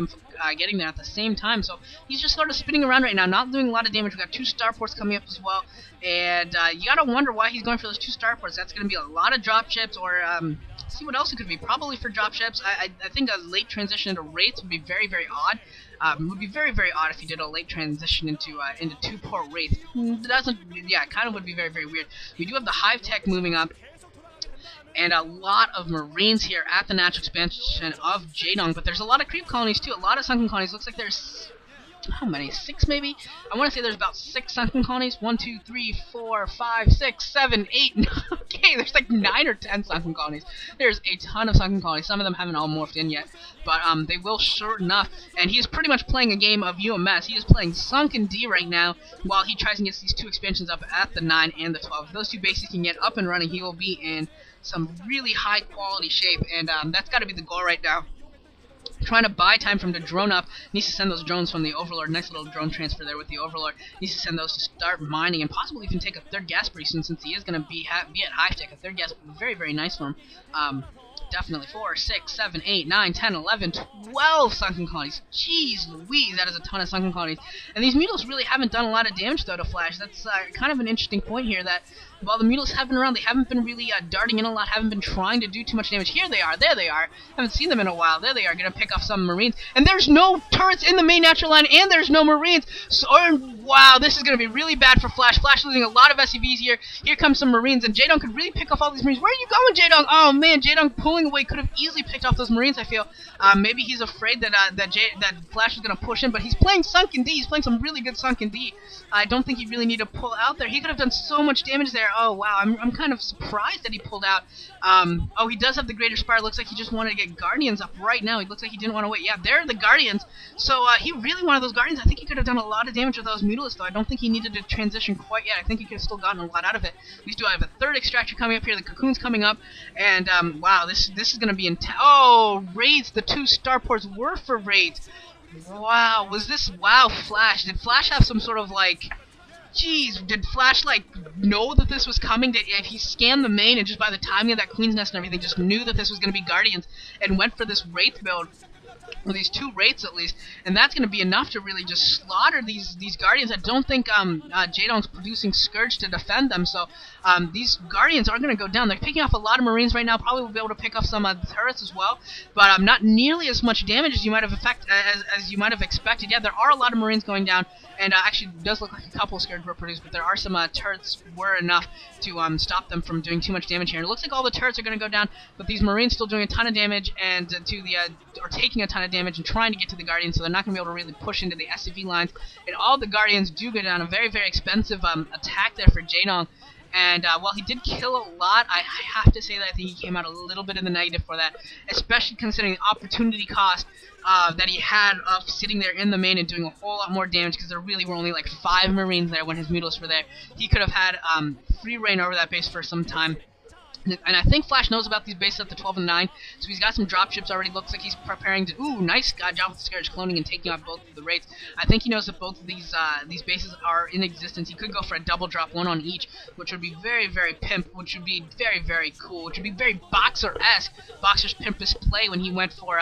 them getting there at the same time. So he's just sort of spinning around right now, not doing a lot of damage. We've got 2 starports coming up as well, and you gotta wonder why he's going for those 2 starports. That's gonna be a lot of drop ships, or see what else it could be. Probably for drop ships. I think a late transition into Wraiths would be very, very odd. It would be very, very odd if you did a late transition into 2-port Wraith. Kind of would be very, very weird. We do have the Hive Tech moving up, and a lot of Marines here at the natural expansion of Jaedong, but there's a lot of creep colonies too, a lot of sunken colonies. Looks like there's, how many? 6 maybe? I want to say there's about 6 sunken colonies. 1, 2, 3, 4, 5, 6, 7, 8, 9. Okay, there's like 9 or 10 sunken colonies. There's a ton of sunken colonies. Some of them haven't all morphed in yet, but they will sure enough. And he's pretty much playing a game of UMS. He is playing Sunken D right now while he tries and gets these 2 expansions up at the 9 and the 12. If those 2 bases can get up and running, he will be in some really high quality shape, and that's got to be the goal right now. Trying to buy time from the drone up. Needs to send those drones from the Overlord. Nice little drone transfer there with the Overlord. Needs to send those to start mining and possibly even take a 3rd gas pretty soon, since he is going to be at Hive Tech. A 3rd gas would be very, very nice for him. Definitely 4, 6, 7, 8, 9, 10, 11, 12 sunken colonies. Jeez Louise, that is a ton of sunken colonies. And these Mutos really haven't done a lot of damage though to Flash. That's kind of an interesting point here, that while the Mutos have been around, they haven't been really darting in a lot, haven't been trying to do too much damage. Here they are, there they are. Haven't seen them in a while. There they are, gonna pick off some Marines. And there's no turrets in the main natural line, and there's no Marines. So, wow, this is gonna be really bad for Flash. Flash losing a lot of SCVs here. Here comes some Marines, and Jaedong could really pick off all these Marines. Where are you going, Jaedong? Oh man, Jaedong pulling away, could have easily picked off those Marines, I feel. Maybe he's afraid that that Flash is gonna push in, but he's playing Sunken D. He's playing some really good Sunken D. I don't think he really need to pull out there. He could have done so much damage there. Oh wow, I'm kind of surprised that he pulled out. Oh, he does have the Greater Spire. Looks like he just wanted to get Guardians up right now. He looks like he didn't want to wait. Yeah, there are the Guardians. So he really wanted those Guardians. I think he could have done a lot of damage with those Mutalisks, though. I don't think he needed to transition quite yet. I think he could have still gotten a lot out of it. We do have a 3rd extractor coming up here. The Cocoon's coming up, and wow, this is going to be intense. Oh, raids. The 2 starports were for raids. Wow, was this, wow, Flash? Did Flash have some sort of like, jeez, did Flash like know that this was coming? Did he scanned the main and just by the timing of that Queen's Nest and everything just knew that this was going to be Guardians and went for this Wraith build? Or these 2 Wraiths at least, and that's going to be enough to really just slaughter these Guardians. I don't think Jaedong's producing Scourge to defend them, so these Guardians are going to go down. They're picking off a lot of Marines right now, probably will be able to pick off some turrets as well, but not nearly as much damage as you might have expected. Yeah, there are a lot of Marines going down, and actually it does look like a couple of Scourge were produced, but there are some turrets were enough to stop them from doing too much damage here. And it looks like all the turrets are going to go down, but these Marines still doing a ton of damage, and or taking a ton of damage and trying to get to the Guardians, so they're not going to be able to really push into the SCV lines. And all the Guardians do go down. A very, very expensive attack there for Jaedong. And while he did kill a lot, I have to say that I think he came out a little bit in the negative for that, especially considering the opportunity cost that he had of sitting there in the main and doing a whole lot more damage, because there really were only like 5 Marines there when his Mutalisks were there. He could have had free reign over that base for some time. And I think Flash knows about these bases up to 12 and 9, so he's got some dropships already. Looks like he's preparing to... Ooh, nice job with the Scourge cloning and taking out both of the raids. I think he knows that both of these bases are in existence. He could go for a double drop, 1 on each, which would be very, very pimp, which would be very, very cool, which would be very Boxer-esque. Boxer's pimpest play when he went for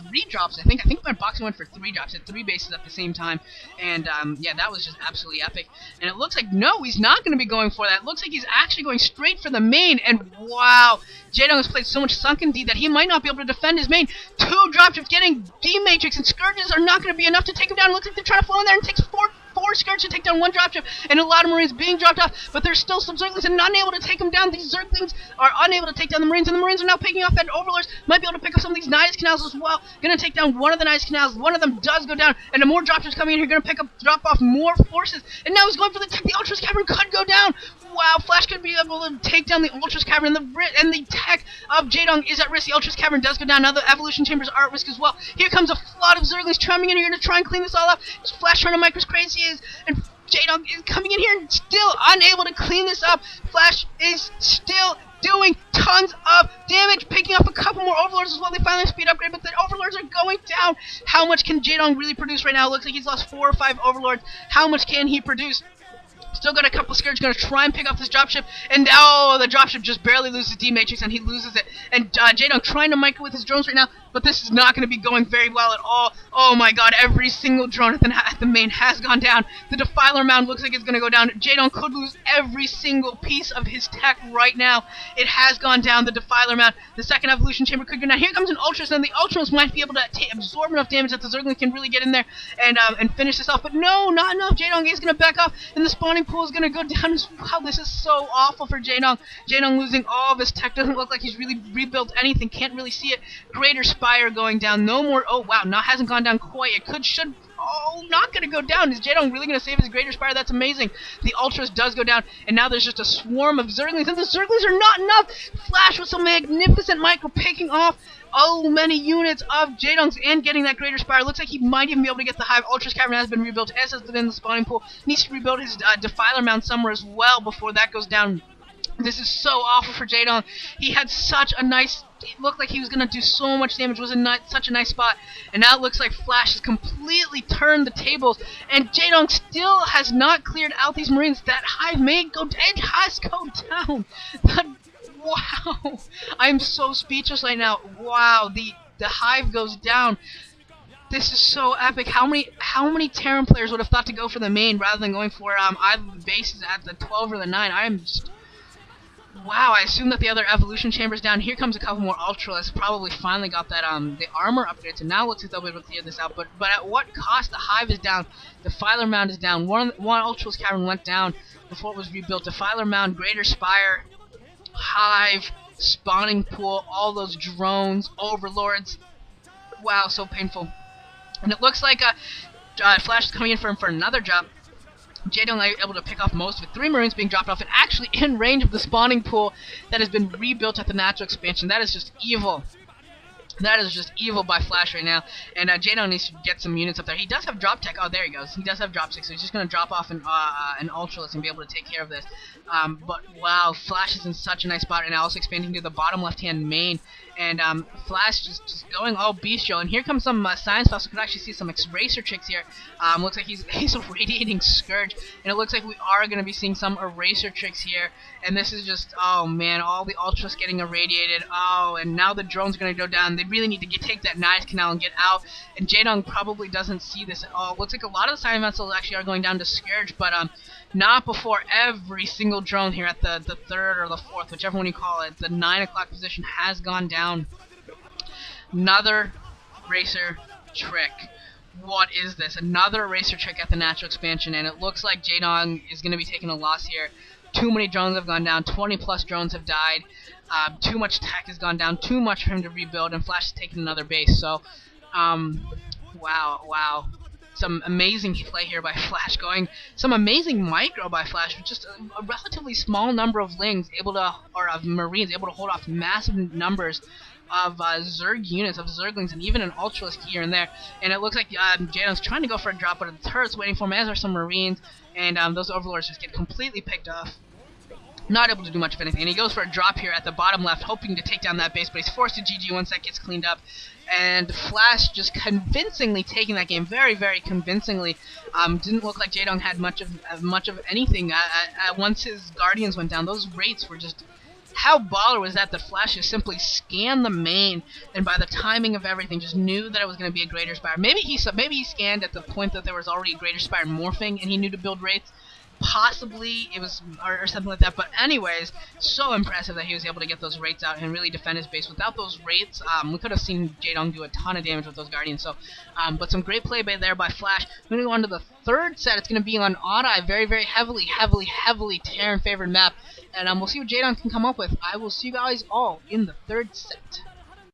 3 drops, I think. When Boxer went for 3 drops, at 3 bases at the same time, and yeah, that was just absolutely epic. And it looks like, no, he's not going to be going for that. It looks like he's actually going straight for the main, and wow, Jaedong has played so much Sunken D that he might not be able to defend his main. 2 dropships getting D-Matrix, and Scourges are not going to be enough to take him down. It looks like they're trying to fall in there, and it takes 4 Scourge to take down 1 dropship, and a lot of Marines being dropped off, but there's still some Zerglings and not able to take them down. These Zerglings are unable to take down the Marines, and the Marines are now picking off that Overlords. Might be able to pick up some of these Nidus Canals as well. Gonna take down one of the Nidus Canals. One of them does go down, and more dropships coming in here. Gonna drop off more forces, and now he's going for the tech. The Ultras Cavern could go down. Wow, Flash could be able to take down the Ultras Cavern, and the tech of Jaedong is at risk. The Ultras Cavern does go down. Now the Evolution Chambers are at risk as well. Here comes a flood of Zerglings chiming in here to try and clean this all up. Flash trying to mic as crazy as, and Jaedong is coming in here and still unable to clean this up. Flash is still doing tons of damage, picking up a couple more Overlords as well. They finally have speed upgrade, but the Overlords are going down. How much can Jaedong really produce right now? It looks like he's lost 4 or 5 Overlords. How much can he produce? Still got a couple of Scourge, gonna try and pick up this dropship, and oh, the dropship just barely loses D-Matrix, and he loses it. And Jaedong trying to micro with his drones right now, but this is not going to be going very well at all. Oh my god, every single drone at the main has gone down. The Defiler Mound looks like it's going to go down. Jaedong could lose every single piece of his tech right now. It has gone down, the Defiler Mound. The second Evolution Chamber could go down. Here comes an Ultras, and the Ultras might be able to absorb enough damage that the Zerglings can really get in there and finish this off. But no, not enough. Jaedong is going to back off, and the spawning pool is going to go down. Wow, this is so awful for Jaedong. Jaedong losing all of his tech. Doesn't look like he's really rebuilt anything. Can't really see it. Greater Spire going down. No more. Oh, wow. No, hasn't gone down quite. It should. Oh, not going to go down. Is Jaedong really going to save his Greater Spire? That's amazing. The Ultras does go down, and now there's just a swarm of Zerglings, and the Zerglings are not enough. Flash with some magnificent micro picking off many units of Jaedong's and getting that Greater Spire. Looks like he might even be able to get the Hive. Ultra's Cavern has been rebuilt. S has been in the spawning pool. Needs to rebuild his Defiler Mound somewhere as well before that goes down. This is so awful for Jaedong. He had such a nice... It looked like he was going to do so much damage. It was such a nice spot. And now it looks like Flash has completely turned the tables. And Jaedong still has not cleared out these Marines. That Hive may go... It has go down. Wow. I'm so speechless right now. Wow. The Hive goes down. This is so epic. How many Terran players would have thought to go for the main rather than going for either the bases at the 12 or the 9? I am just... Wow, I assume that the other Evolution Chamber's down. Here comes a couple more Ultras. Probably finally got that the armor upgrade, so now looks like they'll be able to clear this out. But at what cost? The Hive is down. The Defiler Mound is down. One Ultra's Cavern went down before it was rebuilt. Defiler Mound, Greater Spire, Hive, Spawning Pool, all those drones, Overlords. Wow, so painful. And it looks like Flash is coming in for another drop. Jaedong able to pick off most of it. 3 Marines being dropped off and actually in range of the spawning pool that has been rebuilt at the natural expansion. That is just evil. That is just evil by Flash right now. And Jaedong needs to get some units up there. He does have drop tech. Oh, there he goes. He does have drop tech, so he's just going to drop off an Ultralist and be able to take care of this. But wow, Flash is in such a nice spot, and also expanding to the bottom left-hand main. And Flash just going all bestial. And here comes some Science Buffs. We could actually see some Eraser Tricks here. Looks like he's a Radiating Scourge. And it looks like we are going to be seeing some Eraser Tricks here. And this is just, oh man, all the Ultras getting irradiated. Oh, and now the drone's going to go down. They really need to take that Knives Canal and get out. And Jaedong probably doesn't see this at all. Looks like a lot of the Science Vessels actually are going down to Scourge, but not before every single drone here at the 3rd or the 4th, whichever one you call it. The 9 o'clock position has gone down. Another Eraser Trick. What is this? Another Eraser Trick at the natural expansion, and it looks like Jaedong is going to be taking a loss here. Too many drones have gone down. 20 plus drones have died. Too much tech has gone down. Too much for him to rebuild, and Flash has taken another base. So, wow. Some amazing play here by Flash, some amazing micro by Flash with just a relatively small number of Lings of Marines able to hold off massive numbers of Zerg units, of Zerglings, and even an Ultralist here and there. And it looks like Jaedong's trying to go for a drop, but the turret's waiting for him, as are some Marines, and those Overlords just get completely picked off. Not able to do much of anything, and he goes for a drop here at the bottom left, hoping to take down that base, but he's forced to GG once that gets cleaned up. And Flash just convincingly taking that game, very, very convincingly. Didn't look like Jaedong had much of anything. Once his Guardians went down, those rates were just... How baller was that Flash just simply scanned the main, and by the timing of everything, just knew that it was going to be a Greater Spire. Maybe he scanned at the point that there was already a Greater Spire morphing, and he knew to build rates. Possibly it was, or something like that. But anyways, so impressive that he was able to get those rates out and really defend his base. Without those rates, we could have seen Jaedong do a ton of damage with those Guardians. So, but some great play there by Flash. Moving on to the 3rd set, it's going to be on Odd-Eye, very, very heavily Terran favored map. And we'll see what Jaedong can come up with. I will see you guys all in the 3rd set.